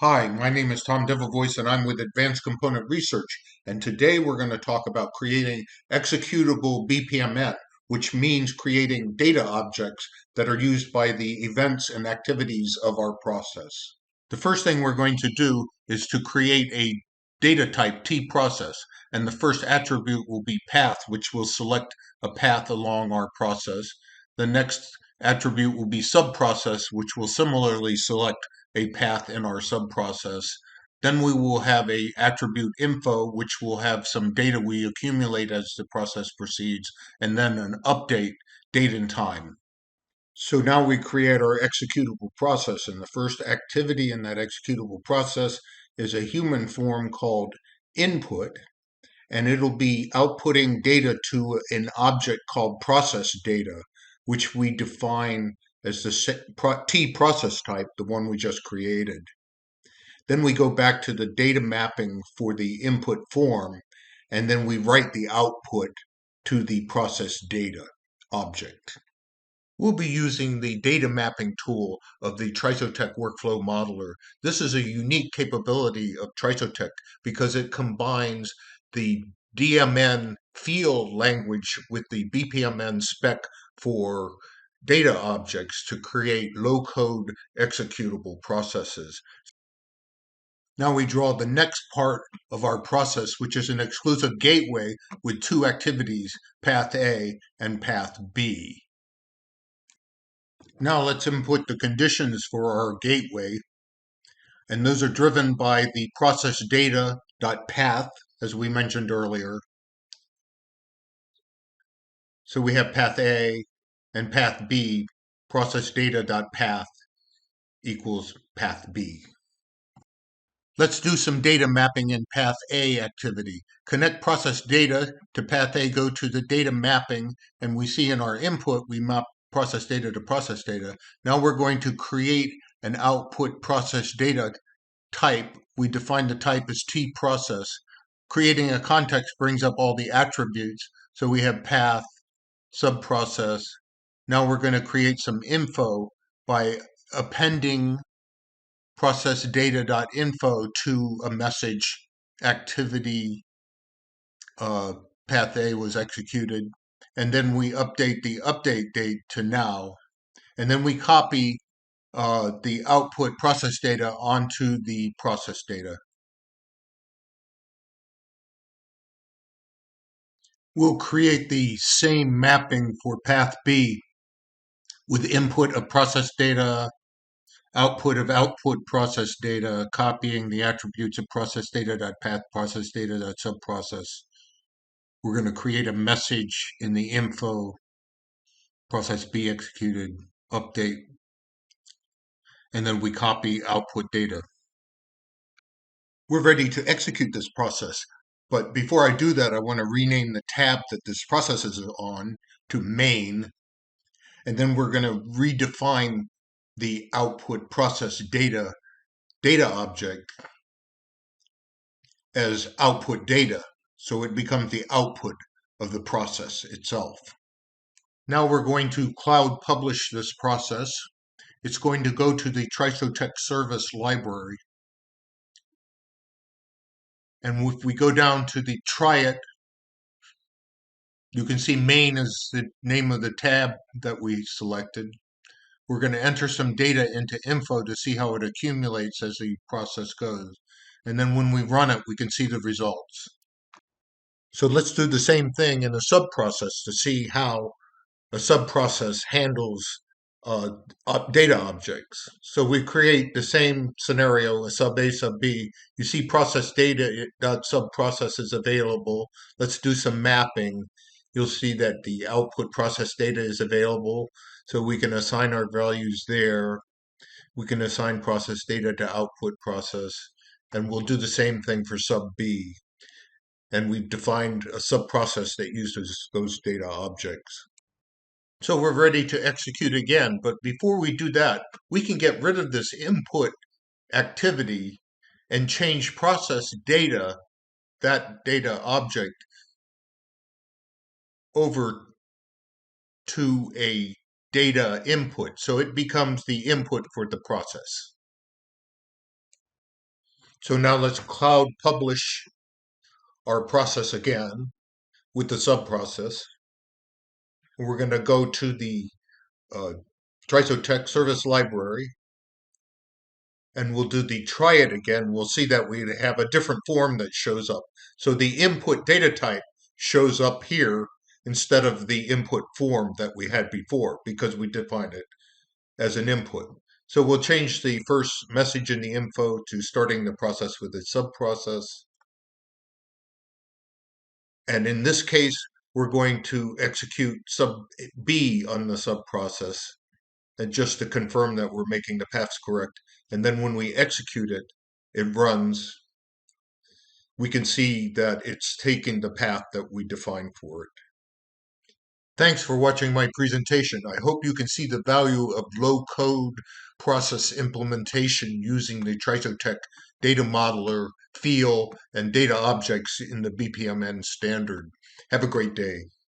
Hi, my name is Tom Devovoice and I'm with Advanced Component Research. And today we're going to talk about creating executable BPMN, which means creating data objects that are used by the events and activities of our process. The first thing we're going to do is to create a data type T process. And the first attribute will be path, which will select a path along our process. The next attribute will be subprocess, which will similarly select a path in our subprocess. Then we will have a attribute info, which will have some data we accumulate as the process proceeds, and then an update date and time. So now we create our executable process, and the first activity in that executable process is a human form called input, and it'll be outputting data to an object called process data, which we define as the T process type, the one we just created. Then we go back to the data mapping for the input form, and then we write the output to the process data object. We'll be using the data mapping tool of the Trisotech Workflow Modeler. This is a unique capability of Trisotech because it combines the DMN field language with the BPMN spec for data objects to create low-code executable processes. Now we draw the next part of our process, which is an exclusive gateway with two activities, path A and path B. Now let's input the conditions for our gateway, and those are driven by the process data.path, as we mentioned earlier. So we have path A and path B, process data.path equals path B. Let's do some data mapping in path A activity. Connect process data to path A, go to the data mapping, and we see in our input, we map process data to process data. Now we're going to create an output process data type. We define the type as T process. Creating a context brings up all the attributes. So we have path, subprocess. Now we're going to create some info by appending process data.info to a message activity path A was executed. And then we update the update date to now. And then we copy the output process data onto the process data. We'll create the same mapping for path B with input of process data, output of output process data, copying the attributes of process data.path, process data.subprocess. We're going to create a message in the info, process B executed, update, and then we copy output data. We're ready to execute this process. But before I do that, I want to rename the tab that this process is on to main. And then we're going to redefine the output process data object as output data. So it becomes the output of the process itself. Now we're going to cloud publish this process. It's going to go to the Trisotech service library. And if we go down to the try it, you can see main is the name of the tab that we selected. We're going to enter some data into info to see how it accumulates as the process goes. And then when we run it, we can see the results. So let's do the same thing in a subprocess to see how a subprocess handles data objects. So we create the same scenario, a sub A, sub B. You see process data subprocess is available. Let's do some mapping. You'll see that the output process data is available. So we can assign our values there. We can assign process data to output process. And we'll do the same thing for sub B. And we've defined a subprocess that uses those data objects. So we're ready to execute again. But before we do that, we can get rid of this input activity and change process data, that data object, over to a data input. So it becomes the input for the process. So now let's cloud publish our process again with the subprocess. We're going to go to the uh, Trisotech service library and we'll do the try it again. We'll see that we have a different form that shows up. So the input data type shows up here instead of the input form that we had before because we defined it as an input. So we'll change the first message in the info to starting the process with a subprocess. And in this case, we're going to execute sub B on the subprocess and just to confirm that we're making the paths correct. And then when we execute it, it runs. We can see that it's taking the path that we defined for it. Thanks for watching my presentation. I hope you can see the value of low-code process implementation using the Trisotech data modeler, feel, and data objects in the BPMN standard. Have a great day.